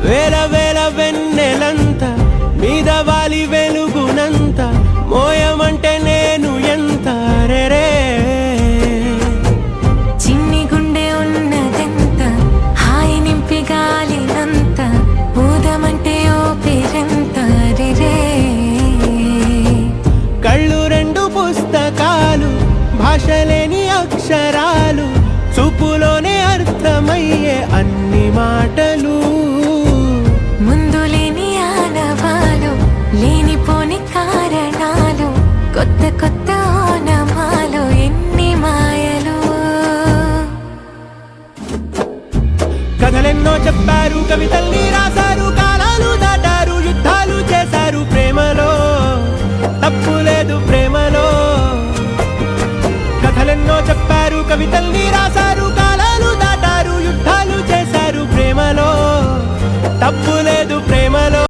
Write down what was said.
వేల వేల వెన్నెలంత మీద వాలి వెలుగునంత మోయమంటే నేను ఎంత రే చిన్ని గుండె ఉన్నదెంత హాయి నింపి గాలినంత ఊదమంటే ఓ పేరెంత రే కళ్ళు రెండు పుస్తకాలు భాషలేని అక్షరాలు చూపులోనే అర్థమయ్యే అన్ని మాటలు ముందు లేని ఆనవాలు లేనిపోని కారణాలు కొత్త కొత్త ఓనమాలు ఎన్ని మాయలు కథలెన్నో చెప్పారు కవితల్ని రాశారు కాలాలు దాటారు యుద్ధాలు చేశారు ప్రేమలో తప్పు లేదు ప్రేమలో కథలెన్నో చెప్పారు కవితల్ని రాశారు కాలాలు దాటారు యుద్ధాలు చేశారు ప్రేమలో తప్పు లేదు ప్రేమలో